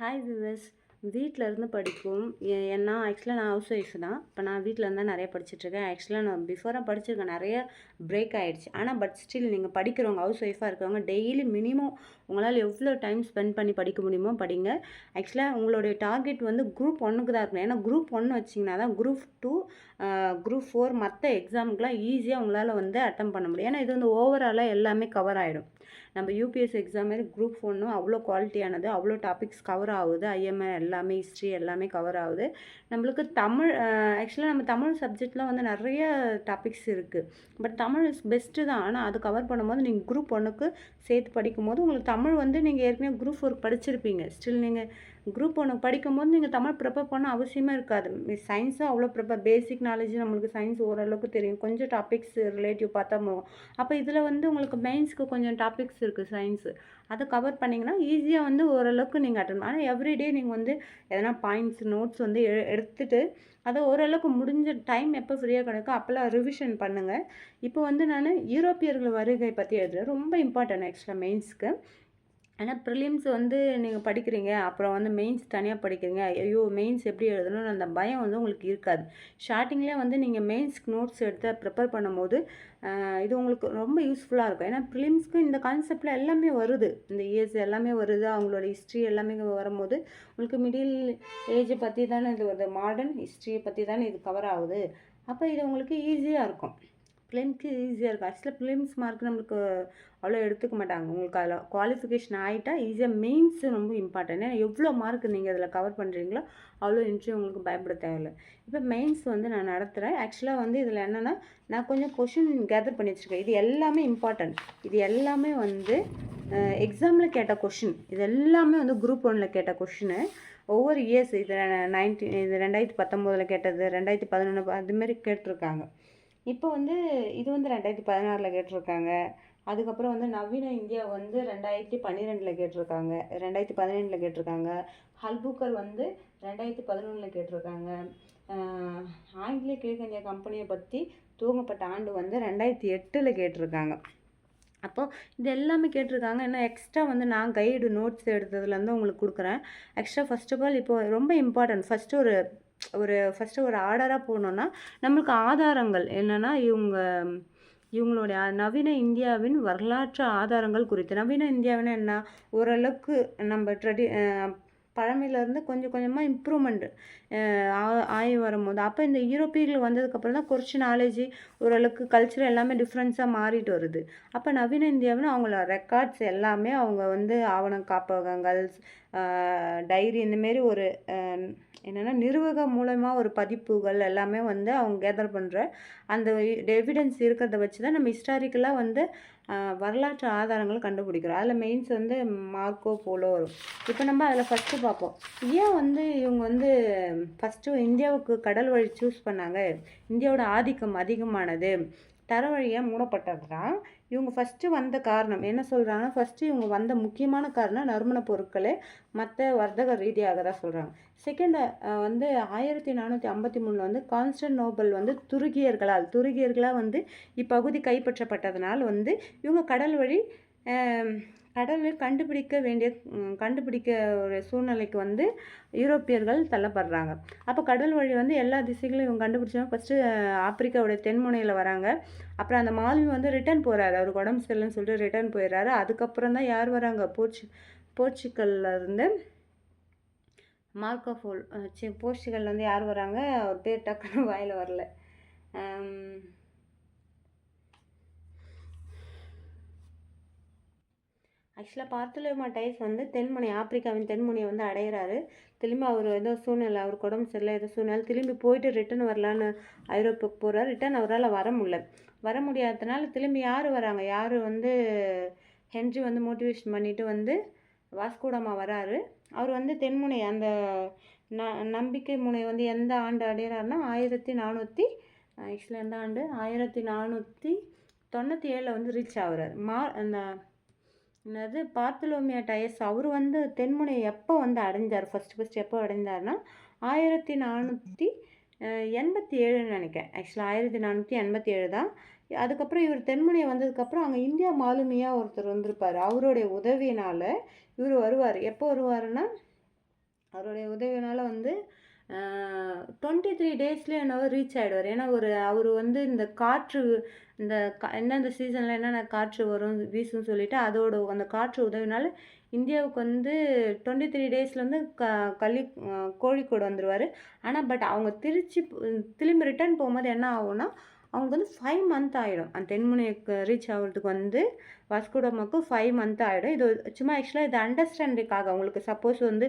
Hi விவஸ். வீட்டில் இருந்து படிக்கும் நான் ஆக்சுவலாக நான் ஹவுஸ் ஒய்ஃப் தான். இப்போ நான் வீட்டில் இருந்தால் நிறைய படிச்சுட்ருக்கேன். ஆக்சுவலாக நான் பிஃபோராக படிச்சிருக்கேன், நிறைய பிரேக் ஆகிடுச்சு. ஆனால் பட் ஸ்டில் நீங்கள் படிக்கிறவங்க, ஹவுஸ் ஒய்ஃபாக இருக்கிறவங்க டெய்லி மினிமம் உங்களால் எவ்வளோ டைம் ஸ்பெண்ட் பண்ணி படிக்க முடியுமோ படிங்க. ஆக்சுவலாக உங்களுடைய டார்கெட் வந்து குரூப் ஒன்றுக்கு தான் இருக்கணும். ஏன்னா குரூப் 1 வச்சிங்கன்னா தான் குரூப் 2 குரூப் 4 மற்ற எக்ஸாமுக்கெலாம் ஈஸியாக உங்களால் வந்து அட்டம் பண்ண முடியும். ஏன்னா இது வந்து ஓவராலாக எல்லாமே கவர் ஆகிடும். நம்ம யூபிஎஸ்சி எக்ஸாம் மாதிரி குரூப் 1 அவ்வளோ குவாலிட்டியானது, அவ்வளோ டாபிக்ஸ் கவர் ஆகுது. ஐஎம்ஏ எல்லாமே, ஹிஸ்ட்ரி எல்லாமே கவர் ஆகுது. நம்மளுக்கு தமிழ் ஆக்சுவலாக நம்ம தமிழ் சப்ஜெக்டில் வந்து நிறைய டாபிக்ஸ் இருக்குது. பட் தமிழ் இஸ் பெஸ்ட்டு தான். ஆனால் அது கவர் பண்ணும்போது நீங்கள் குரூப் 1க்கு சேர்த்து படிக்கும்போது உங்களுக்கு தமிழ் வந்து நீங்கள் ஏற்கனவே குரூப் 4 படிச்சிருப்பீங்க. ஸ்டில் நீங்கள் குரூப் 1 படிக்கும்போது நீங்கள் தமிழ் ப்ரிப்பேர் பண்ண அவசியமே இருக்காது. சயின்ஸும் அவ்வளோ ப்ரிப்பேர், பேசிக் நாலேஜ் நம்மளுக்கு சயின்ஸ் ஓரளவுக்கு தெரியும். கொஞ்சம் டாபிக்ஸ் ரிலேட்டிவ் பார்த்தா போகும். அப்போ இதில் வந்து உங்களுக்கு மெயின்ஸ்க்கு கொஞ்சம் டாபிக்ஸ் இருக்குது சயின்ஸு. அதை கவர் பண்ணிங்கன்னா ஈஸியாக வந்து ஓரளவுக்கு நீங்கள் அட்டன். ஆனால் எவ்ரிடே நீங்கள் வந்து எதனா பாயிண்ட்ஸ் நோட்ஸ் வந்து எடுத்துகிட்டு அதை ஓரளவுக்கு முடிஞ்ச டைம் எப்போ ஃப்ரீயாக கிடைக்கும் அப்போல்லாம் ரிவிஷன் பண்ணுங்கள். இப்போ வந்து நான் யூரோப்பியர்கள் வருகை பற்றி எழுதுகிறேன். ரொம்ப இம்பார்ட்டன்ட் ஆக்சுவலாக மெயின்ஸ்க்கு. ஆனால் ப்ரிலிம்ஸ் வந்து நீங்கள் படிக்கிறீங்க, அப்புறம் வந்து மெயின்ஸ் தனியாக படிக்கிறீங்க. ஐயோ மெயின்ஸ் எப்படி எழுதணும்னு அந்த பயம் வந்து உங்களுக்கு இருக்காது. ஸ்டார்டிங்லேயே வந்து நீங்கள் மெயின்ஸ்க்கு நோட்ஸ் எடுத்து ப்ரிப்பேர் பண்ணும்போது இது உங்களுக்கு ரொம்ப யூஸ்ஃபுல்லாக இருக்கும். ஏன்னா ப்ரிலிம்ஸ்க்கு இந்த கான்செப்டில் எல்லாமே வருது. இந்த இயர்ஸ் எல்லாமே வருது. அவங்களோட ஹிஸ்ட்ரி எல்லாமே வரும்போது உங்களுக்கு மிடில் ஏஜை பற்றி தானே இது வருது, மாடர்ன் ஹிஸ்ட்ரியை பற்றி தானே இது கவர் ஆகுது. அப்போ இது உங்களுக்கு ஈஸியாக இருக்கும். ப்ரிலிம்ஸ்க்கு ஈஸியாக இருக்கும். ஆக்சுவலாக ப்ரிலிம்ஸ் மார்க் நம்மளுக்கு அவ்வளோ எடுத்துக்க மாட்டாங்க. உங்களுக்கு அதில் குவாலிஃபிகேஷன் ஆகிட்டா ஈஸியாக மெயின்ஸு ரொம்ப இம்பார்ட்டன்ட். ஏன்னா எவ்வளோ மார்க் நீங்கள் அதில் கவர் பண்ணுறீங்களோ அவ்வளோ இன்ட்ரிவியூ உங்களுக்கு பயப்பட தேவையில்லை. இப்போ மெயின்ஸ் வந்து நான் நடத்துகிறேன். ஆக்சுவலாக வந்து இதில் என்னென்னா நான் கொஞ்சம் கொஷின் கேதர் பண்ணி வச்சுருக்கேன். இது எல்லாமே இம்பார்ட்டன்ட். இது எல்லாமே வந்து எக்ஸாமில் கேட்ட கொஷின். இது எல்லாமே வந்து குரூப் 1ல் கேட்ட கொஷினு. ஒவ்வொரு இயர்ஸ் இது இது 2019 கேட்டது, 2011 அதுமாரி கேட்டிருக்காங்க. இப்போ வந்து இது வந்து 2016 கேட்டிருக்காங்க. அதுக்கப்புறம் வந்து நவீன இந்தியா வந்து 2012 கேட்டிருக்காங்க, 2017 கேட்டிருக்காங்க. ஹல்புக்கர் வந்து 2011 கேட்டிருக்காங்க. ஆங்கிலேய கிழக்கிந்திய கம்பெனியை பற்றி துவங்கப்பட்ட ஆண்டு வந்து 2008 கேட்டிருக்காங்க. அப்போது இது எல்லாமே கேட்டிருக்காங்க. இன்னும் எக்ஸ்ட்ரா வந்து நான் கைடு நோட்ஸ் எடுத்ததுலேருந்து உங்களுக்கு கொடுக்குறேன். எக்ஸ்ட்ரா ஃபர்ஸ்ட் ஆஃப் ஆல் இப்போ ரொம்ப இம்பார்ட்டன்ட். ஃபஸ்ட்டு ஒரு ஆர்டராக போகணுன்னா நம்மளுக்கு ஆதாரங்கள் என்னென்னா இவங்களுடைய நவீன இந்தியாவின் வரலாற்று ஆதாரங்கள் குறித்து. நவீன இந்தியாவின்னு என்ன, ஓரளவுக்கு நம்ம பழமையிலேருந்து கொஞ்சம் கொஞ்சமாக இம்ப்ரூவ்மெண்ட் ஆகி வரும்போது அப்போ இந்த யூரோப்பியர்கள் வந்ததுக்கப்புறம் தான் குறிச்சி நாலேஜ் ஓரளவுக்கு கல்ச்சர் எல்லாமே டிஃப்ரென்ஸாக மாறிட்டு வருது. அப்போ நவீன இந்தியாவின்னு அவங்களோட ரெக்கார்ட்ஸ் எல்லாமே அவங்க வந்து ஆவண காப்பகங்கள், டைரி இந்தமாரி ஒரு என்னென்னா நிறுவகம் மூலமாக ஒரு பதிப்புகள் எல்லாமே வந்து அவங்க கேதர் பண்ணுற அந்த எவிடன்ஸ் இருக்கிறத வச்சு தான் நம்ம ஹிஸ்டாரிக்கலாக வந்து வரலாற்று ஆதாரங்கள் கண்டுபிடிக்கிறோம். அதில் மெயின்ஸ் வந்து மார்க்கோ போலோ வரும். இப்போ நம்ம அதில் ஃபஸ்ட்டு பார்ப்போம். ஏன் வந்து இவங்க வந்து ஃபஸ்ட்டு இந்தியாவுக்கு கடல் வழி சூஸ் பண்ணாங்க, இந்தியாவோட ஆதிக்கம் அதிகமானது, தர வழியாக மூடப்பட்டது தான் இவங்க ஃபஸ்ட்டு வந்த காரணம். என்ன சொல்கிறாங்கன்னா, ஃபஸ்ட்டு இவங்க வந்த முக்கியமான காரணம் நறுமண பொருட்களே மற்ற வர்த்தக ரீதியாக தான் சொல்கிறாங்க. செகண்ட் வந்து 1453 வந்து கான்ஸ்டன்டினோப்பிள் வந்து துருக்கியர்களால் வந்து இப்பகுதி கைப்பற்றப்பட்டதுனால வந்து இவங்க கடல் வழி கடலில் கண்டுபிடிக்க ஒரு சூழ்நிலைக்கு வந்து யூரோப்பியர்கள் தள்ளப்படுறாங்க. அப்போ கடல் வழி வந்து எல்லா திசைகளையும் இவங்க கண்டுபிடிச்சாங்க. ஃபஸ்ட்டு ஆப்பிரிக்காவுடைய தென்முனையில் வராங்க. அப்புறம் அந்த மாலுமி வந்து ரிட்டர்ன் போகிறாரு. அவருக்கு உடம்பு சரியில்லைன்னு சொல்லிட்டு ரிட்டர்ன் போயிடுறாரு. அதுக்கப்புறம் தான் யார் வராங்க, போர்ச்சுகல்ல இருந்து மார்க்கோபோல் போர்ச்சுகல்ல வந்து யார் வராங்க, அவர் பேர் டக்குன்னு வாயில் வரல. ஆக்சுவலாக பார்த்தோலோமா டைஸ் வந்து ஆப்பிரிக்காவின் தென்முனையை வந்து அடையிறாரு. திரும்பி அவர் ஏதோ சூழ்நிலை, அவருக்கு உடம்பு சரியில்லை, ஏதோ சூழ்நிலை திரும்பி போயிட்டு ரிட்டன் வரலான்னு ஐரோப்பாவுக்கு போகிறார். ரிட்டன் அவரால் வர முடியாததுனால திரும்பி யார் வராங்க, யார் வந்து ஹென்றி வந்து மோட்டிவேஷன் பண்ணிவிட்டு வந்து வாஸ்கோடாமா வராரு. அவர் வந்து தென்முனை அந்த நம்பிக்கை முனை வந்து எந்த ஆண்டு அடையிறாருன்னா 1400 ஆக்சுவலாக எந்த ஆண்டு 1497 வந்து ரீச் ஆகுறாரு. அந்த என்னது பார்த்தோலோமியோ டைஸ் அவர் வந்து தென்முனை எப்போ வந்து அடைஞ்சார், ஃபஸ்ட்டு எப்போ அடைந்தார்னா 1487 நினைக்கிறேன். ஆக்சுவலாக 1487 தான். அதுக்கப்புறம் இவர் தென்முனை வந்ததுக்கப்புறம் அங்கே இந்தியா மாலுமியாக ஒருத்தர் வந்திருப்பார். அவருடைய உதவியினால் இவர் வருவார். எப்போ வருவாருன்னா அவருடைய உதவியினால் வந்து 23 டேஸ்லேயே என்னவோ ரீச் ஆகிடுவார். ஏன்னா அவர் வந்து இந்த காற்று இந்த எந்தெந்த சீசனில் என்னென்ன காற்று வரும் வீசுன்னு சொல்லிட்டு அதோட அந்த காற்று உதவினால இந்தியாவுக்கு வந்து 23 டேஸில் வந்து கோழிக்கோடு வந்துடுவார். ஆனால் பட் அவங்க திரும்பி ரிட்டர்ன் போகும்போது என்ன ஆகும்னா அவங்களுக்கு வந்து 5 மந்த் ஆகிடும். அந்த தென்முனைக்கு ரீச் ஆகிறதுக்கு வந்து வாஸ்கோடமாக்கு 5 மந்த் ஆகிடும். இது சும்மா ஆக்சுவலாக இது அண்டர்ஸ்டாண்டிங்காக உங்களுக்கு சப்போஸ் வந்து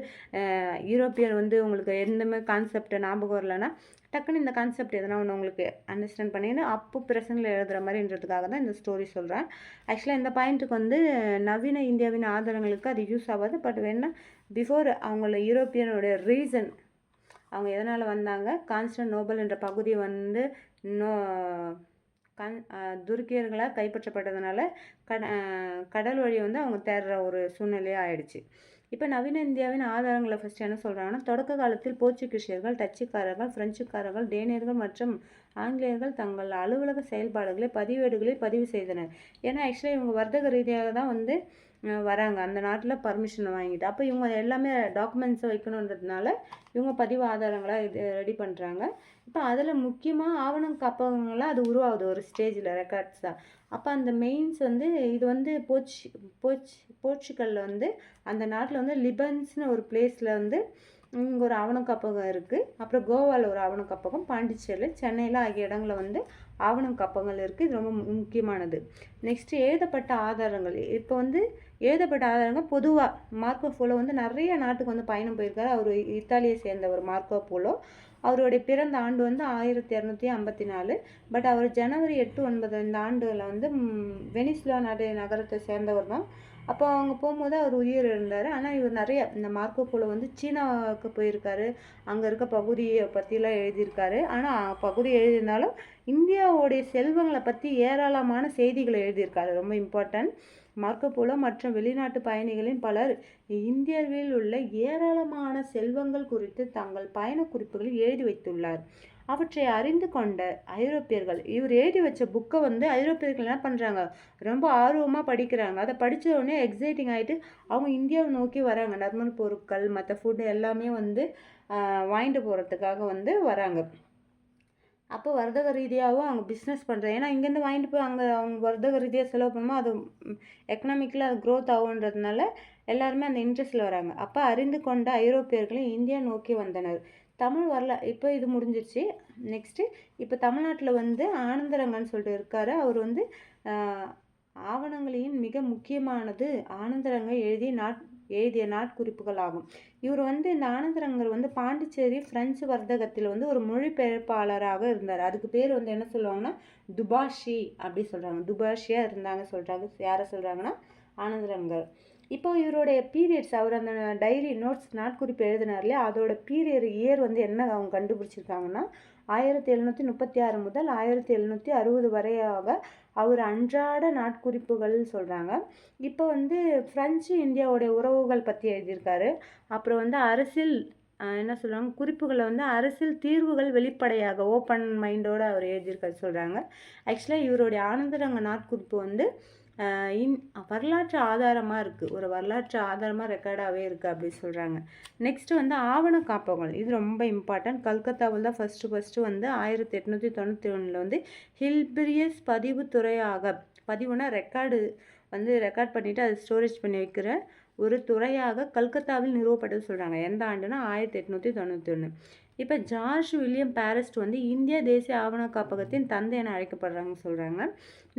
யூரோப்பியன் வந்து உங்களுக்கு எந்தமே கான்செப்ட் ஞாபகம் வரலன்னா டக்குன்னு இந்த கான்செப்ட் எதனா ஒன்று உங்களுக்கு அண்டர்ஸ்டாண்ட் பண்ணின்னு அப்போ பிரசங்கில் எழுதுகிற மாதிரின்றதுக்காக தான் இந்த ஸ்டோரி சொல்கிறேன். ஆக்சுவலாக இந்த பாயிண்ட்டுக்கு வந்து நவீன இந்தியாவின் ஆதாரங்களுக்கு அது யூஸ் ஆகாது. பட் வேணா பிஃபோர் அவங்கள யூரோப்பியனுடைய ரீசன் அவங்க எதனால் வந்தாங்க, கான்ஸ்டன்டினோபிள் என்ற பகுதி வந்து துருக்கியர்களால் கைப்பற்றப்பட்டதுனால கடல் வழி வந்து அவங்க தேடுற ஒரு சூழ்நிலையாக ஆயிடுச்சு. இப்போ நவீன இந்தியாவின் ஆதாரங்களை ஃபஸ்ட்டு என்ன சொல்கிறாங்கன்னா, தொடக்க காலத்தில் போர்ச்சுகீசியர்கள், டச்சுக்காரர்கள், பிரெஞ்சுக்காரர்கள், டேனியர்கள் மற்றும் ஆங்கிலேயர்கள் தங்கள் அலுவலக செயல்பாடுகளை பதிவேடுகளில் பதிவு செய்தனர். ஏன்னா ஆக்சுவலாக இவங்க வர்த்தக ரீதியாக தான் வந்து வராங்க, அந்த நாட்டில் பர்மிஷன் வாங்கிட்டு. அப்போ இவங்க எல்லாமே டாக்குமெண்ட்ஸை வைக்கணுன்றதுனால இவங்க பதிவு ஆதாரங்களாக இது ரெடி பண்ணுறாங்க. இப்போ அதில் முக்கியமாக ஆவணம் காப்பகங்களாக அது உருவாகுது ஒரு ஸ்டேஜில் ரெக்கார்ட்ஸாக. அப்போ அந்த மெயின்ஸ் வந்து இது வந்து போர்ச்சுகலில் வந்து அந்த நாட்டில் வந்து லிபன்ஸ்னு ஒரு பிளேஸில் வந்து இங்கே ஒரு ஆவண காப்பகம் இருக்குது. அப்புறம் கோவாவில் ஒரு ஆவண காப்பகம், பாண்டிச்சேரியில், சென்னையில் ஆகிய இடங்களில் வந்து ஆவண காப்பகங்கள் இருக்குது. இது ரொம்ப முக்கியமானது. நெக்ஸ்ட்டு எழுதப்பட்ட ஆதாரங்கள். இப்போ வந்து எழுதப்பட்ட ஆதாரங்கள் பொதுவாக மார்க்கோ போலோ வந்து நிறைய நாட்டுக்கு வந்து பயணம் போயிருக்காரு. அவர் இத்தாலியை சேர்ந்தவர் மார்க்கோ போலோ. அவருடைய பிறந்த ஆண்டு வந்து 1254. பட் அவர் ஜனவரி 8, 9 இந்த ஆண்டுகளில் வந்து வெனிசுலா நகரத்தை சேர்ந்தவர் தான். அப்போ அவங்க போகும்போது அவர் உயிர் இருந்தார். ஆனால் இவர் நிறைய இந்த மார்க்கோ போலோ வந்து சீனாவுக்கு போயிருக்காரு, அங்கே இருக்க பகுதியை பற்றிலாம் எழுதியிருக்காரு. ஆனால் பகுதி எழுதியிருந்தாலும் இந்தியாவுடைய செல்வங்களை பற்றி ஏராளமான செய்திகளை எழுதியிருக்காரு. ரொம்ப இம்பார்ட்டன்ட். மார்க்கோ போலோ மற்றும் வெளிநாட்டு பயணிகளின் பலர் இந்தியாவில் உள்ள ஏராளமான செல்வங்கள் குறித்து தங்கள் பயண குறிப்புகளில் எழுதி வைத்துள்ளார். அவற்றை அறிந்து கொண்ட ஐரோப்பியர்கள் இவர் எழுதி வச்ச புக்கை வந்து ஐரோப்பியர்கள் என்ன பண்ணுறாங்க, ரொம்ப ஆர்வமாக படிக்கிறாங்க. அதை படித்த உடனே எக்ஸைட்டிங் ஆகிட்டு அவங்க இந்தியாவை நோக்கி வராங்க. நறுமண பொருட்கள் மற்ற ஃபுட்டு எல்லாமே வந்து வாங்கிட்டு போகிறதுக்காக வந்து வராங்க. அப்போ வர்த்தக ரீதியாகவும் அவங்க பிஸ்னஸ் பண்ணுறாங்க. ஏன்னா இங்கேருந்து வாங்கிட்டு போய் அங்கே அவங்க வர்த்தக ரீதியாக செலவு பண்ணும்போது அது எக்கனாமிக்கலாக அது க்ரோத் ஆகுன்றதுனால எல்லாருமே அந்த இன்ட்ரெஸ்ட்டில் வராங்க. அப்போ அறிந்து கொண்ட ஐரோப்பியர்களும் இந்தியா நோக்கி வந்தனர். தமிழ் இப்போ இது முடிஞ்சிருச்சு. நெக்ஸ்ட்டு இப்போ தமிழ்நாட்டில் வந்து ஆனந்தரங்கன்னு சொல்லிட்டு இருக்கார். அவர் வந்து ஆவணங்களின் மிக முக்கியமானது ஆனந்தரங்க எழுதிய நாட்குறிப்புகள் ஆகும். இவர் வந்து இந்த ஆனந்தரங்கர் வந்து பாண்டிச்சேரி பிரெஞ்சு வர்த்தகத்தில் வந்து ஒரு மொழிபெயர்ப்பாளராக இருந்தார். அதுக்கு பேர் வந்து என்ன சொல்லுவாங்கன்னா துபாஷி அப்படி சொல்கிறாங்க. துபாஷியாக இருந்தாங்க சொல்கிறாங்க. யாரை சொல்கிறாங்கன்னா ஆனந்தரங்கர். இப்போ இவருடைய பீரியட்ஸ் அவர் அந்த டைரி நோட்ஸ் நாட்குறிப்பு எழுதினார் இல்லையா, அதோட இயர் வந்து என்ன அவங்க கண்டுபிடிச்சிருக்காங்கன்னா 1736 முதல் 1760 வரையாக அவர் அன்றாட நாட்குறிப்புகள் சொல்கிறாங்க. இப்போ வந்து பிரெஞ்சு இந்தியாவுடைய உறவுகள் பற்றி எழுதியிருக்காரு. அப்புறம் வந்து அரசியல் என்ன சொல்கிறாங்க, குறிப்புகளை வந்து அரசியல் தீர்வுகள் வெளிப்படையாக ஓப்பன் மைண்டோடு அவர் எழுதியிருக்காரு சொல்கிறாங்க. ஆக்சுவலாக இவருடைய ஆனந்தரங்க நாட்குறிப்பு வந்து வரலாற்று ஆதாரமாக இருக்குது, ஒரு வரலாற்று ஆதாரமாக ரெக்கார்டாகவே இருக்குது அப்படின்னு சொல்கிறாங்க. நெக்ஸ்ட்டு வந்து ஆவண காப்பகங்கள். இது ரொம்ப இம்பார்ட்டன்ட். கல்கத்தாவில் தான் ஃபஸ்ட்டு வந்து 1891 வந்து ஹில்பிரியஸ் பதிவுனா ரெக்கார்ட் பண்ணிவிட்டு அதை ஸ்டோரேஜ் பண்ணி வைக்கிற ஒரு துறையாக கல்கத்தாவில் நிறுவப்பட்டது சொல்கிறாங்க. எந்த ஆண்டுனா 1891. இப்போ ஜார்ஜ் வில்லியம் பாரிஸ்ட் வந்து இந்திய தேசிய ஆவண காப்பகத்தின் தந்தை என அழைக்கப்படுறாங்கன்னு சொல்கிறாங்க.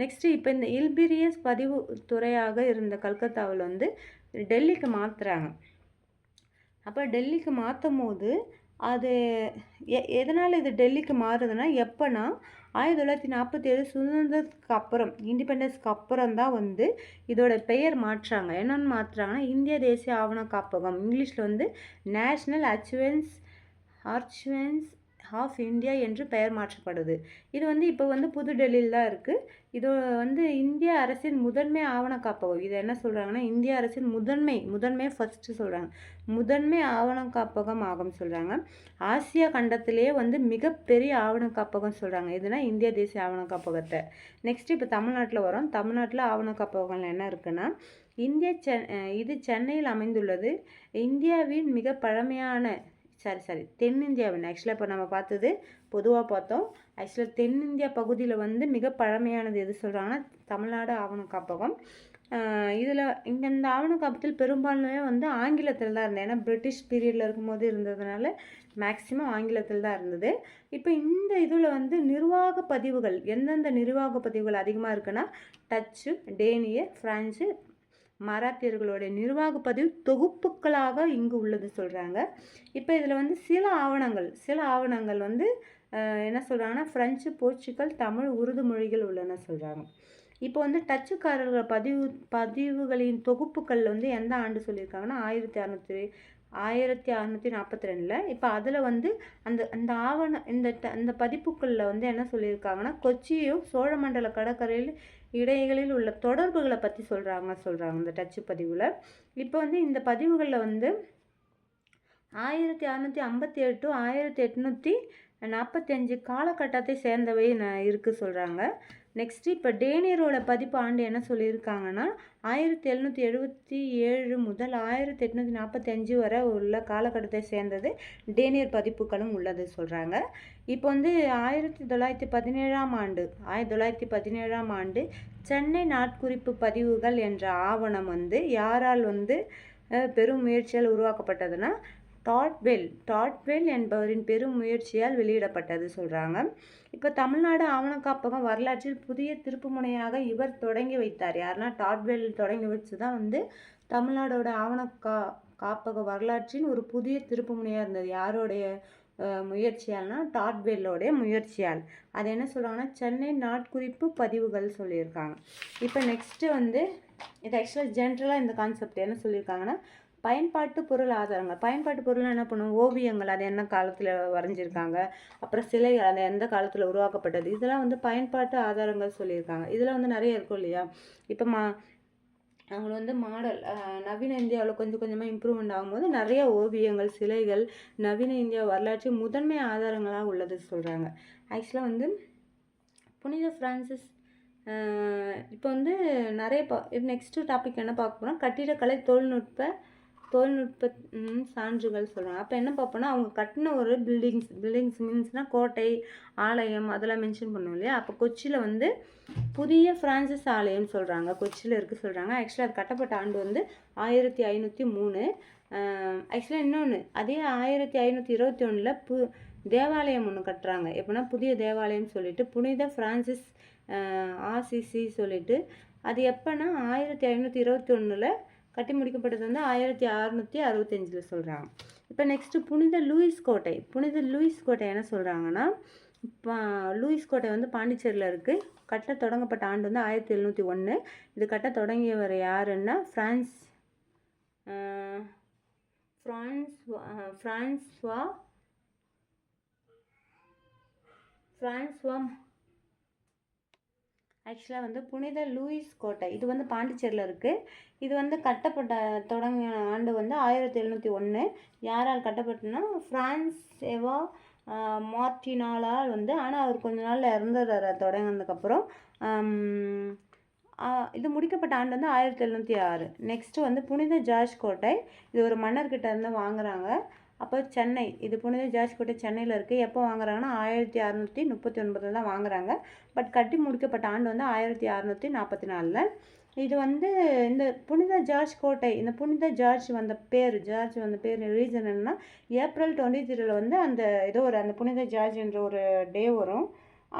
நெக்ஸ்ட்டு இப்போ இந்த இல்பிரியஸ் பதிவு துறையாக இருந்த கல்கத்தாவில் வந்து டெல்லிக்கு மாற்றுறாங்க. அப்போ டெல்லிக்கு மாற்றும் போது அது எதனால் இது டெல்லிக்கு மாறுதுன்னா எப்போனா 1947 சுதந்திரத்துக்கு அப்புறம், இண்டிபெண்டன்ஸ்க்கு அப்புறம் தான் வந்து இதோட பெயர் மாற்றுறாங்க. என்னென்னு மாற்றுறாங்கன்னா இந்திய தேசிய ஆவண காப்பகம், இங்கிலீஷில் வந்து நேஷ்னல் ஆர்ச்சிவ்ஸ் ஆஃப் இந்தியா என்று பெயர் மாற்றப்படுது. இது வந்து இப்போ வந்து புது டெல்லியில் தான் இருக்குது. இது வந்து இந்திய அரசின் முதன்மை ஆவண காப்பகம். இது என்ன சொல்கிறாங்கன்னா, இந்திய அரசின் முதன்மை ஃபஸ்ட்டு சொல்கிறாங்க. முதன்மை ஆவண காப்பகம் ஆகும் சொல்கிறாங்க. ஆசியா கண்டத்திலேயே வந்து மிகப்பெரிய ஆவண காப்பகம் சொல்கிறாங்க. இதுனா இந்திய தேசிய ஆவண காப்பகத்தை. நெக்ஸ்ட் இப்போ தமிழ்நாட்டில் வரோம். தமிழ்நாட்டில் ஆவண காப்பகங்கள் என்ன இருக்குன்னா, இது சென்னையில் அமைந்துள்ளது. இந்தியாவின் மிக பழமையான தென்னிந்தியாவின் ஆக்சுவலாக இப்போ நம்ம பார்த்தது பொதுவாக பார்த்தோம். ஆக்சுவலாக தென்னிந்தியா பகுதியில் வந்து மிக பழமையானது எது சொல்கிறாங்கன்னா, தமிழ்நாடு ஆவண காப்பகம். இதில் இங்கே இந்த ஆவண காப்பகத்தில் பெரும்பான்மையே வந்து ஆங்கிலத்தில் தான் இருந்தது. ஏன்னா பிரிட்டிஷ் பீரியடில் இருக்கும்போது இருந்ததுனால மேக்சிமம் ஆங்கிலத்தில் தான் இருந்தது. இப்போ இந்த இதில் வந்து நிர்வாக பதிவுகள் எந்தெந்த நிர்வாக பதிவுகள் அதிகமாக இருக்குன்னா, டச்சு, டேனிய, பிரான்சு, மராத்தியர்களுடைய நிர்வாக பதிவு தொகுப்புகளாக இங்கு உள்ளது சொல்கிறாங்க. இப்போ இதில் வந்து சில ஆவணங்கள் வந்து என்ன சொல்கிறாங்கன்னா, ஃப்ரெஞ்சு, போர்ச்சுகல், தமிழ், உருது மொழிகள் உள்ளன சொல்கிறாங்க. இப்போ வந்து டச்சுக்காரர்கள் பதிவுகளின் தொகுப்புகள் வந்து எந்த ஆண்டு சொல்லியிருக்காங்கன்னா 1642. இப்போ அதில் வந்து அந்த பதிப்புகளில் வந்து என்ன சொல்லியிருக்காங்கன்னா, கொச்சியும் சோழமண்டல கடற்கரையில் இடைகளில் உள்ள தொடர்புகளை பற்றி சொல்கிறாங்க இந்த டச்சு பதிவில். இப்போ வந்து இந்த பதிவுகளில் வந்து 1657 to 1845 காலகட்டத்தை சேர்ந்தவை இருக்குது சொல்கிறாங்க. நெக்ஸ்ட் இப்போ டேனியரோட பதிப்பு ஆண்டு என்ன சொல்லியிருக்காங்கன்னா, 1777 முதல் 1845 வரை உள்ள காலகட்டத்தை சேர்ந்தது டேனியர் பதிப்புகளும் உள்ளது சொல்கிறாங்க. இப்போ வந்து 1917ஆம் ஆண்டு சென்னை நாட்குறிப்பு பதிவுகள் என்ற ஆவணம் வந்து யாரால் வந்து பெரும் முயற்சியால் உருவாக்கப்பட்டதுன்னா, டாட்வெல் என்பவரின் பெரும் முயற்சியால் வெளியிடப்பட்டது சொல்கிறாங்க. இப்போ தமிழ்நாடு ஆவண காப்பகம் வரலாற்றில் புதிய திருப்புமுனையாக இவர் தொடங்கி வைத்தார். யாருன்னா டாட்வெல் தொடங்கி வச்சு தான் வந்து தமிழ்நாடோட ஆவண காப்பக வரலாற்றின் ஒரு புதிய திருப்புமுனையாக இருந்தது. யாரோடைய முயற்சியால்னா டாட்வெல்லோடைய முயற்சியால். அது என்ன சொல்கிறாங்கன்னா, சென்னை நாட்குறிப்பு பதிவுகள் சொல்லியிருக்காங்க. இப்போ நெக்ஸ்ட்டு வந்து இது ஆக்சுவலாக ஜென்ரலாக இந்த கான்செப்ட் என்ன சொல்லியிருக்காங்கன்னா, பயன்பாட்டு பொருள் ஆதாரங்கள். பயன்பாட்டு பொருள் என்ன பண்ணுவோம், ஓவியங்கள் அது என்ன காலத்தில் வரைஞ்சிருக்காங்க, அப்புறம் சிலைகள் அது எந்த காலத்தில் உருவாக்கப்பட்டது, இதெல்லாம் வந்து பயன்பாட்டு ஆதாரங்கள் சொல்லியிருக்காங்க. இதில் வந்து நிறைய இருக்கும் இல்லையா. இப்போ அவங்க வந்து மாடல் நவீன இந்தியாவில் கொஞ்சம் கொஞ்சமாக இம்ப்ரூவ்மெண்ட் ஆகும்போது நிறைய ஓவியங்கள், சிலைகள் நவீன இந்தியா வரலாற்றில் முதன்மை ஆதாரங்களாக உள்ளது சொல்கிறாங்க. ஆக்சுவலாக வந்து புனித பிரான்சிஸ் இப்போ வந்து நிறைய நெக்ஸ்ட்டு டாபிக் என்ன பார்க்க போகிறோம், கட்டிடக்கலை தொழில்நுட்ப சான்றுகள் சொல்கிறாங்க. அப்போ என்ன பார்ப்போம்னா, அவங்க கட்டின ஒரு பில்டிங்ஸ் மீன்ஸ்னால் கோட்டை, ஆலயம் அதெல்லாம் மென்ஷன் பண்ணுவோம் இல்லையா. அப்போ கொச்சியில் வந்து புதிய பிரான்சிஸ் ஆலயம் சொல்கிறாங்க, கொச்சியில் இருக்குது சொல்கிறாங்க. ஆக்சுவலாக அது கட்டப்பட்ட ஆண்டு வந்து 1503. ஆக்சுவலாக இன்னொன்று அதே 1521 தேவாலயம் ஒன்று கட்டுறாங்க. எப்படின்னா புதிய தேவாலயம் சொல்லிட்டு புனித பிரான்சிஸ் ஆசிசி சொல்லிட்டு, அது எப்போனா 1521 கட்டி முடிக்கப்பட்டது வந்து 1665 சொல்கிறாங்க. இப்போ நெக்ஸ்ட்டு புனித லூயிஸ் கோட்டை என்ன சொல்கிறாங்கன்னா, இப்போ லூயிஸ் கோட்டை வந்து பாண்டிச்சேரியில் இருக்குது. கட்ட தொடங்கப்பட்ட ஆண்டு வந்து 1701. இது கட்ட தொடங்கியவர் யாருன்னா பிரான்ஸ்வா ஆக்சுவலாக வந்து புனித லூயிஸ் கோட்டை இது வந்து பாண்டிச்சேரியில் இருக்குது. இது வந்து தொடங்கிய ஆண்டு வந்து 1701. யாரால் கட்டப்பட்டனா, பிரான்ஸ்வா மார்டினாலால் வந்து. ஆனால் அவர் கொஞ்ச நாள் இறந்துடுறாரு தொடங்கினதுக்கப்புறம். இது முடிக்கப்பட்ட ஆண்டு வந்து 1706. நெக்ஸ்ட்டு வந்து புனித ஜார்ஜ் கோட்டை. இது ஒரு மன்னர்கிட்ட இருந்து வாங்குறாங்க. அப்போ சென்னை, இது புனித ஜார்ஜ் கோட்டை சென்னையில் இருக்குது. எப்போ வாங்குறாங்கன்னா 1639 தான் வாங்குறாங்க. பட் கட்டி முடிக்கப்பட்ட ஆண்டு வந்து 1644. இது வந்து இந்த புனித ஜார்ஜ் கோட்டை, இந்த புனித ஜார்ஜ் வந்த பேர் ரீசன் என்னன்னா, ஏப்ரல் 23 வந்து அந்த புனித ஜார்ஜ் என்ற ஒரு டே வரும்.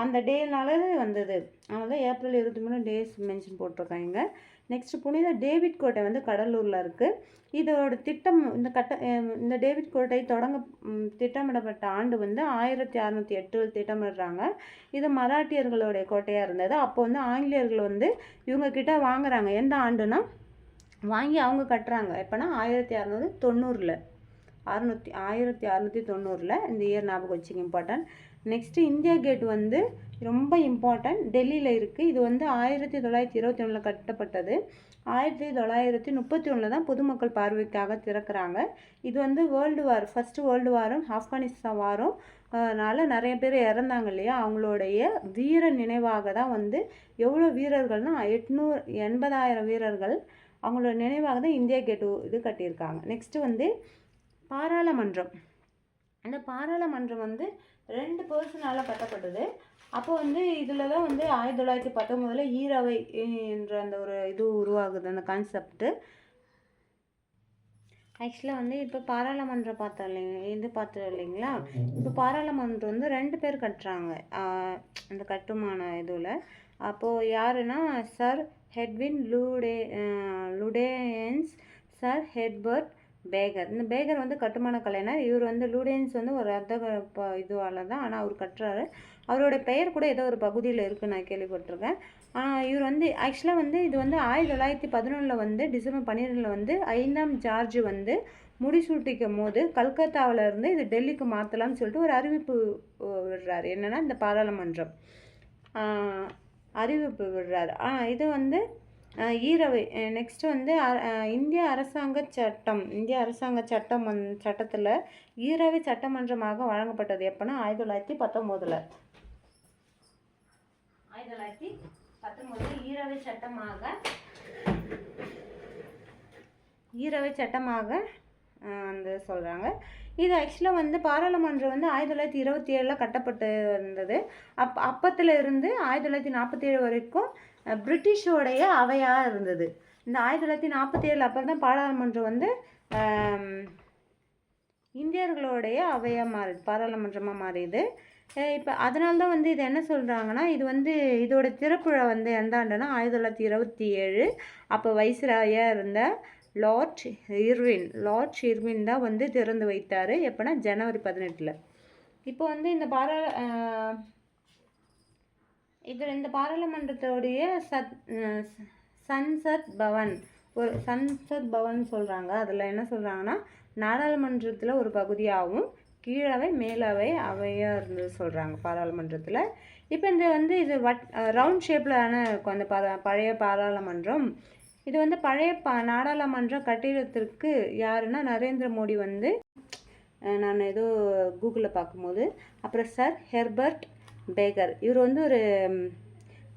அந்த டேனால வந்தது. அதனால ஏப்ரல் 23 டேஸ் மென்ஷன் போட்டிருக்காங்க. நெக்ஸ்ட் புனித டேவிட் கோட்டை வந்து கடலூரில் இருக்குது. இதோட திட்டம் இந்த டேவிட் கோட்டை திட்டமிடப்பட்ட ஆண்டு வந்து 1608 திட்டமிடுறாங்க. இது மராட்டியர்களுடைய கோட்டையாக இருந்தது. அப்போ வந்து ஆங்கிலேயர்கள் வந்து இவங்க கிட்ட வாங்குறாங்க. எந்த ஆண்டுனா வாங்கி அவங்க கட்டுறாங்க. எப்போனா 1690. 1690 இந்த இயர் ஞாபகம் வச்சுங்க, இம்பார்ட்டன்ட். நெக்ஸ்ட்டு இந்தியா கேட் வந்து ரொம்ப இம்பார்ட்டன்ட், டெல்லியில் இருக்குது. இது வந்து 1921 கட்டப்பட்டது. 1931 தான் பொதுமக்கள் பார்வைக்காக திறக்கிறாங்க. இது வந்து ஃபஸ்ட்டு வேர்ல்டு வாரும் ஆப்கானிஸ்தான் வாரும் அதனால் நிறைய பேர் இறந்தாங்க இல்லையா, அவங்களுடைய வீர நினைவாக தான் வந்து எவ்வளோ வீரர்கள்னால் 80,000 வீரர்கள், அவங்களோட நினைவாக தான் இந்தியா கேட்டு இது கட்டியிருக்காங்க. நெக்ஸ்ட்டு வந்து பாராளுமன்றம். அந்த பாராளுமன்றம் வந்து 2 பர்சனால் கட்டப்பட்டது. அப்போ வந்து இதில் தான் வந்து 1919 ஈரவை என்ற அந்த ஒரு இது உருவாகுது, அந்த கான்செப்ட்டு. ஆக்சுவலாக வந்து இப்போ பாராளுமன்றம் பார்த்தோம் இல்லைங்களா, இப்போ பாராளுமன்றம் வந்து 2 பேர் கட்டுறாங்க அந்த கட்டுமான இதில். அப்போது யாருன்னா சர் ஹெட்வின் லுடேயன்ஸ், சர் ஹெர்பர்ட் பேகர். இந்த பேகர் வந்து கட்டுமான கலைஞர். இவர் வந்து லுடேயன்ஸ் வந்து ஒரு இதுவால் தான், ஆனால் அவர் கட்டுறாரு. அவரோட பெயர் கூட ஏதோ ஒரு பகுதியில் இருக்குது, நான் கேள்விப்பட்டிருக்கேன். இவர் வந்து ஆக்சுவலாக வந்து இது வந்து 1911 வந்து டிசம்பர் 12 வந்து 5ஆம் ஜார்ஜ் வந்து முடிசூட்டிக்கும் போது கல்கத்தாவில் இருந்து இது டெல்லிக்கு மாற்றலாம்னு சொல்லிட்டு ஒரு அறிவிப்பு விடுறாரு. என்னென்னா இந்த பாராளுமன்றம் அறிவிப்பு விடுறாரு. இது வந்து ஈரவை. நெக்ஸ்ட்டு வந்து இந்திய அரசாங்க சட்டத்தில் ஈரவை சட்டமன்றமாக வழங்கப்பட்டது எப்போனா 1919 ஈரவை சட்டமாக வந்து சொல்கிறாங்க. இது ஆக்சுவலாக வந்து பாராளுமன்றம் வந்து 1927 கட்டப்பட்டு இருந்தது. அப்பத்தில் இருந்து 1947 வரைக்கும் பிரிட்டிஷோடைய அவையாக இருந்தது. இந்த 1947 அப்புறம் தான் பாராளுமன்றம் வந்து இந்தியர்களுடைய அவையாக பாராளுமன்றமாக மாறியது. இப்போ அதனால தான் வந்து இது என்ன சொல்கிறாங்கன்னா, இது வந்து இதோட திறப்புழா வந்து எந்த ஆண்டுனா 1927. அப்போ வைஸ்ராயாக இருந்த லார்ட் இர்வின் தான் வந்து திறந்து வைத்தார். எப்போனா ஜனவரி 18. இப்போ வந்து இந்த பாராளுமன்றத்தோடைய சன்சத் பவன் சொல்கிறாங்க. அதில் என்ன சொல்கிறாங்கன்னா, நாடாளுமன்றத்தில் ஒரு பகுதியாகவும் கீழவை மேலவை அவையாக இருந்தது சொல்கிறாங்க பாராளுமன்றத்தில். இப்போ இது ரவுண்ட் ஷேப்பில் தானே இருக்கும் அந்த பழைய பாராளுமன்றம். இது வந்து பழைய நாடாளுமன்ற கட்டிடத்திற்கு யாருன்னா நரேந்திர மோடி வந்து, நான் ஏதோ கூகுளில் பார்க்கும்போது, அப்புறம் சர் ஹெர்பர்ட் பேகர், இவர் வந்து ஒரு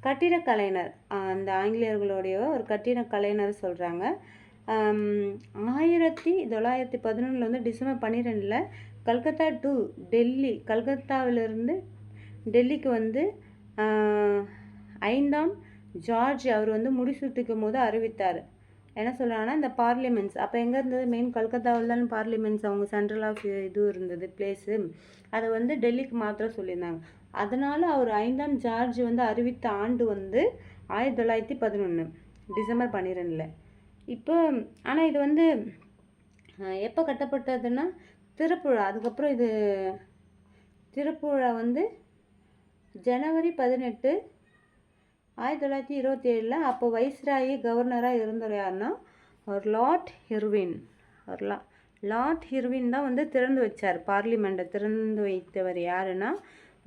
கட்டிடக் கலைஞர், அந்த ஆங்கிலேயர்களுடைய ஒரு கட்டிடக் கலைஞர் சொல்கிறாங்க. 1911 வந்து டிசம்பர் 12 கல்கத்தா டு டெல்லி, கல்கத்தாவிலிருந்து டெல்லிக்கு வந்து 5ஆம் ஜார்ஜ் அவர் வந்து முடிசூட்டிக்கும் போது அறிவித்தார். என்ன சொல்கிறாங்கன்னா, இந்த பார்லிமெண்ட்ஸ் அப்போ எங்கே இருந்தது, மெயின் கல்கத்தாவில் தான் பார்லிமெண்ட்ஸ், அவங்க சென்ட்ரல் ஆஃப் இது இருந்தது பிளேஸு, அதை வந்து டெல்லிக்கு மாத்திரம் சொல்லியிருந்தாங்க. அதனால் அவர் 5ஆம் ஜார்ஜ் வந்து அறிவித்த ஆண்டு வந்து 1911 டிசம்பர் 12. இப்போ ஆனால் இது வந்து எப்போ கட்டப்பட்டதுன்னா திறப்புழா, அதுக்கப்புறம் இது திறப்புழா வந்து ஜனவரி 18 1927. அப்போ வைஸ்ராயி கவர்னராக இருந்தவர் யாருன்னா லார்ட் இர்வின் தான் வந்து திறந்து வச்சார். பார்லிமெண்ட்டை திறந்து வைத்தவர் யாருன்னா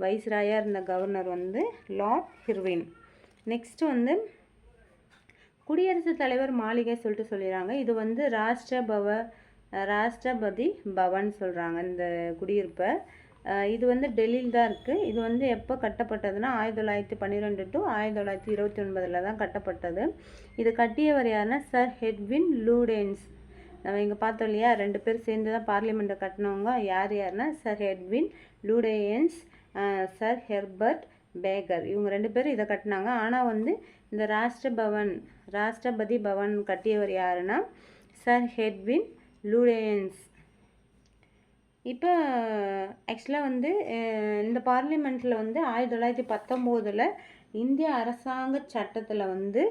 வைஸ்ராயாக இருந்த கவர்னர் வந்து லார்ட் இர்வின். நெக்ஸ்ட்டு வந்து குடியரசுத் தலைவர் மாளிகை சொல்லிட்டு சொல்லிடுறாங்க. இது வந்து ராஷ்டிரபதி பவன் சொல்கிறாங்க இந்த குடியிருப்பை. இது வந்து டெல்லியில் தான் இருக்குது. இது வந்து எப்போ கட்டப்பட்டதுன்னா 1912 டு 1929 தான் கட்டப்பட்டது. இது கட்டியவர் யாருன்னா சர் ஹெட்வின் லுடேயன்ஸ். நம்ம இங்கே பார்த்தோம் இல்லையா, 2 பேர் சேர்ந்து தான் பார்லிமெண்ட்டை கட்டினவங்க. யாருன்னா சர் ஹெட்வின் லுடேயன்ஸ், சர் ஹெர்பர்ட் பேகர், இவங்க 2 பேரும் இதை கட்டினாங்க. ஆனால் வந்து இந்த ராஷ்டிரபதி பவன் கட்டியவர் யாருன்னா சர் ஹெட்வின் லுடேயன்ஸ். இப்போ ஆக்சுவலாக வந்து இந்த பார்லிமெண்ட்டில் வந்து 1919 இந்திய அரசாங்க சட்டத்தில் வந்து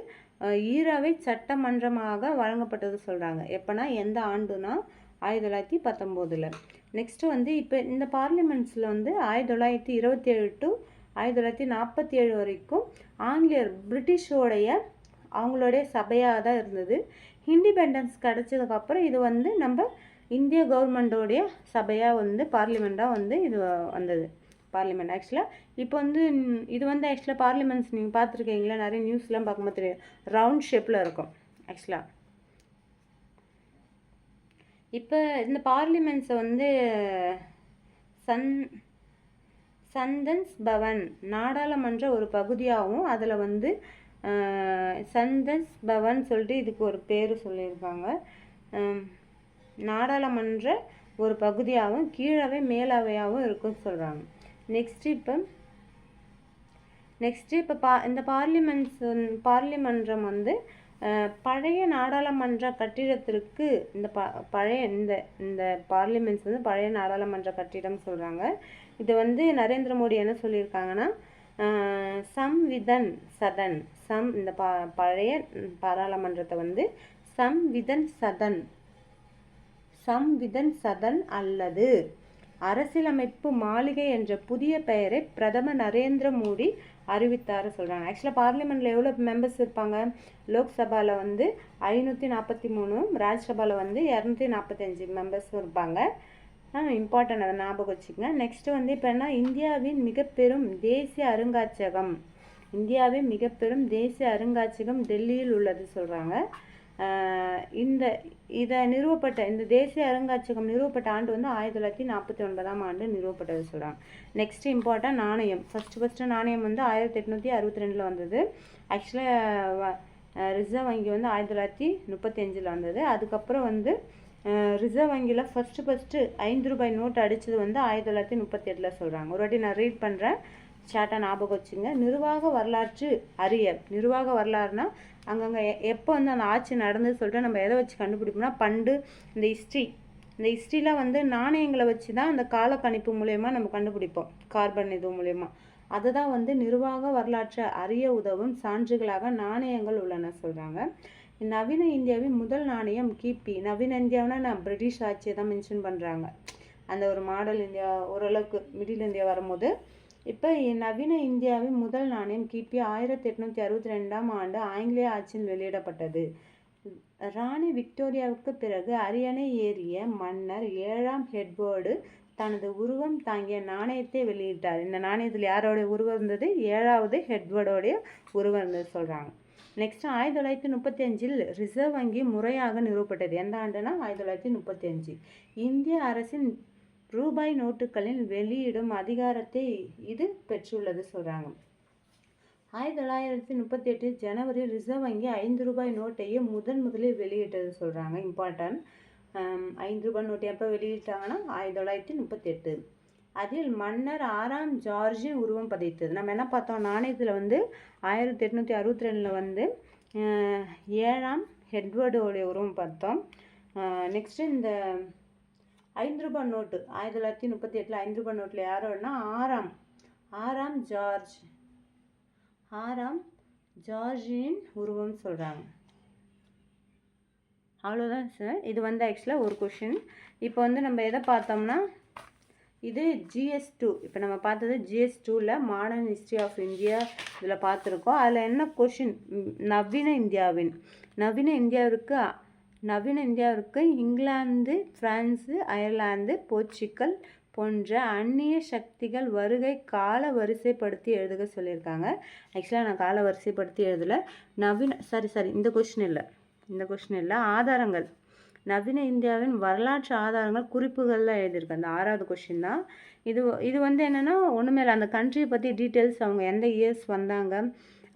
ஈரவை சட்டமன்றமாக வழங்கப்பட்டது சொல்கிறாங்க. எப்போனா எந்த ஆண்டுனா 1919. நெக்ஸ்ட்டு வந்து இப்போ இந்த பார்லிமெண்ட்ஸில் வந்து 1927 டு 1947 வரைக்கும் ஆங்கிலேயர் பிரிட்டிஷோடைய அவங்களுடைய சபையாக தான் இருந்தது. இண்டிபெண்டன்ஸ் கிடச்சதுக்கப்புறம் இது வந்து நம்ம இந்திய கவர்மெண்ட்டோடைய சபையாக வந்து பார்லிமெண்ட்டாக வந்து இது வந்தது. பார்லிமெண்ட் ஆக்சுவலாக இப்போ வந்து இது வந்து ஆக்சுவலாக பார்லிமெண்ட்ஸ் நீங்கள் பார்த்துருக்கீங்களா? நிறைய நியூஸ்லாம் பார்க்கும்போது தெரியும், ரவுண்ட் ஷேப்பில் இருக்கும் ஆக்சுவலாக. இப்போ இந்த பார்லிமெண்ட்ஸை வந்து சந்தன்ஸ் பவன் நாடாளுமன்ற ஒரு பகுதியாகவும் அதில் வந்து சந்தன்ஸ் பவன் சொல்லிட்டு இதுக்கு ஒரு பேர் சொல்லியிருக்காங்க. நாடாளுமன்ற ஒரு பகுதியாகவும் கீழவை மேலவையாகவும் இருக்குன்னு சொல்கிறாங்க. நெக்ஸ்ட்டு இப்போ இந்த பார்லிமன்றம் வந்து பழைய நாடாளுமன்ற கட்டிடத்திற்கு பழைய இந்த பார்லிமெண்ட்ஸ் வந்து பழைய நாடாளுமன்ற கட்டிடம் சொல்கிறாங்க. இது வந்து நரேந்திர மோடி என்ன சொல்லியிருக்காங்கன்னா, சம்விதன் சதன் இந்த பழைய பாராளுமன்றத்தை வந்து சம்விதன் சதன் அல்லது அரசியலமைப்பு மாளிகை என்ற புதிய பெயரை பிரதமர் நரேந்திர மோடி அறிவித்தார் சொல்கிறாங்க. ஆக்சுவலாக பார்லிமெண்ட்டில் எவ்வளோ மெம்பர்ஸ் இருப்பாங்க? லோக்சபாவில் வந்து 543, ராஜ்யசபாவில் வந்து 245 மெம்பர்ஸும் இருப்பாங்க. இம்பார்ட்டன்ட், அதை ஞாபகம் வச்சுக்கங்க. நெக்ஸ்ட்டு வந்து இப்போ என்ன, இந்தியாவின் மிகப்பெரும் தேசிய அருங்காட்சியகம் டெல்லியில் உள்ளது சொல்கிறாங்க. இந்த தேசிய அருங்காட்சியகம் நிறுவப்பட்ட ஆண்டு வந்து 1949ஆம் ஆண்டு நிறுவப்பட்டது சொல்கிறாங்க. நெக்ஸ்ட் இம்பார்ட்டன்ட் நாணயம். ஃபஸ்ட்டு நாணயம் வந்து 1862 வந்தது. ஆக்சுவலாக ரிசர்வ் வங்கி வந்து 1935 வந்தது. அதுக்கப்புறம் வந்து ரிசர்வ் வங்கியில் ஃபஸ்ட்டு 5 ரூபாய் நோட்டு அடித்தது வந்து 1938 சொல்கிறாங்க. ஒரு வாட்டி நான் ரீட் பண்ணுறேன், ஷார்ட்டாக ஞாபகம் வச்சுங்க. நிர்வாக வரலாறுனா அங்கங்கே எப்போ வந்து அந்த ஆட்சி நடந்தது சொல்லிட்டு நம்ம எதை வச்சு கண்டுபிடிப்போம்னா, பண்டு இந்த ஹிஸ்ட்ரியில் வந்து நாணயங்களை வச்சு தான் அந்த காலக்கணிப்பு மூலயமா நம்ம கண்டுபிடிப்போம், கார்பன் இது மூலயமா. அதுதான் வந்து நிர்வாக வரலாற்றை அறிய உதவும் சான்றுகளாக நாணயங்கள் உள்ளன சொல்கிறாங்க. நவீன இந்தியாவின் முதல் நாணயம் கிபி. நவீன இந்தியாவுன்னா நான் பிரிட்டிஷ் ஆட்சியை தான் மென்ஷன் பண்ணுறாங்க. அந்த ஒரு மாடல் இந்தியா ஓரளவுக்கு மிடில் இந்தியா வரும்போது, இப்போ நவீன இந்தியாவின் முதல் நாணயம் கிபி 1862ஆம் ஆண்டு ஆங்கிலேய ஆட்சியில் வெளியிடப்பட்டது. ராணி விக்டோரியாவுக்கு பிறகு அரியணை ஏறிய மன்னர் 7ஆம் எட்வர்டு தனது உருவம் தாங்கிய நாணயத்தை வெளியிட்டார். இந்த நாணயத்தில் யாரோடைய உருவம் இருந்தது? 7வது எட்வர்டோடைய உருவம் இருந்தது சொல்கிறாங்க. நெக்ஸ்ட் 1935 ரிசர்வ் வங்கி முறையாக நிறுவப்பட்டது. எந்த ஆண்டுனா 1935. இந்திய அரசின் ரூபாய் நோட்டுகளின் வெளியிடும் அதிகாரத்தை இது பெற்றுள்ளது சொல்கிறாங்க. 1938 ஜனவரி ரிசர்வ் வங்கி 5 ரூபாய் நோட்டையே முதலில் வெளியிட்டது சொல்கிறாங்க. இம்பார்ட்டன்ட், 5 ரூபாய் நோட்டு எப்போ வெளியிட்டாங்கன்னா 1938. அதில் மன்னர் 6ஆம் ஜார்ஜின் உருவம் பதித்தது. நம்ம என்ன பார்த்தோம், நாணயத்தில் வந்து 1862 வந்து 7ஆம் எட்வர்டோடைய உருவம் பார்த்தோம். நெக்ஸ்ட்டு இந்த 5 ரூபாய் நோட்டு 1938 5 ரூபாய் நோட்டில் யாரோன்னா ஆறாம் ஜார்ஜின் உருவம் சொல்கிறாங்க. அவ்வளோதான் சார். இது வந்து ஆக்சுவலாக ஒரு கொஷின். இப்போ வந்து நம்ம எதை பார்த்தோம்னா, இது GS2. இப்போ நம்ம பார்த்தது GS2ல் மாடர்ன் ஹிஸ்ட்ரி ஆஃப் இந்தியா இதில் பார்த்துருக்கோம். அதில் என்ன கொஷின், நவீன இந்தியாவிற்கு இங்கிலாந்து, பிரான்ஸு, அயர்லாந்து, போர்ச்சுகல் போன்ற அந்நிய சக்திகள் வருகை கால வரிசைப்படுத்தி எழுதுக சொல்லியிருக்காங்க. ஆக்சுவலாக நான் கால வரிசைப்படுத்தி எழுதலை. இந்த கொஷின் இல்லை. ஆதாரங்கள், நவீன இந்தியாவின் வரலாற்று ஆதாரங்கள் குறிப்புகள்லாம் எழுதியிருக்கேன். அந்த 6வது கொஷின் தான் இது வந்து என்னென்னா, ஒன்றுமே இல்லை, அந்த கண்ட்ரியை பற்றி டீட்டெயில்ஸ், அவங்க எந்த இயர்ஸ் வந்தாங்க,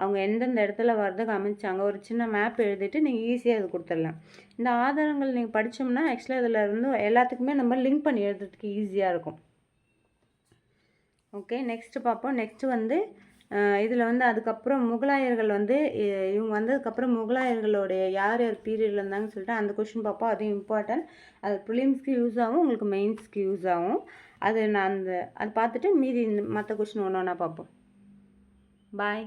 அவங்க எந்தெந்த இடத்துல வர்றதுக்கு அமைச்சாங்க, ஒரு சின்ன மேப் எழுதிட்டு நீங்கள் ஈஸியாக இது கொடுத்துடலாம். இந்த ஆதாரங்கள் நீங்கள் படித்தோம்னா ஆக்சுவலாக இதில் இருந்து எல்லாத்துக்குமே நம்ம லிங்க் பண்ணி எழுதுறதுக்கு ஈஸியாக இருக்கும். ஓகே, நெக்ஸ்ட்டு பார்ப்போம். நெக்ஸ்ட்டு வந்து இதில் வந்து அதுக்கப்புறம் முகலாயர்கள் வந்து இவங்க வந்ததுக்கப்புறம் முகலாயர்களுடைய யார் பீரியடில் இருந்தாங்கன்னு சொல்லிட்டு அந்த கொஷின் பார்ப்போம். அதுவும் இம்பார்ட்டன்ட். அது ப்ரிலிம்ஸ்க்கு யூஸ் ஆகும், உங்களுக்கு மெயின்ஸ்க்கு யூஸ் ஆகும். அது பார்த்துட்டு மீதி மற்ற கொஷின் ஒன்று ஒன்றா பார்ப்போம். பாய்.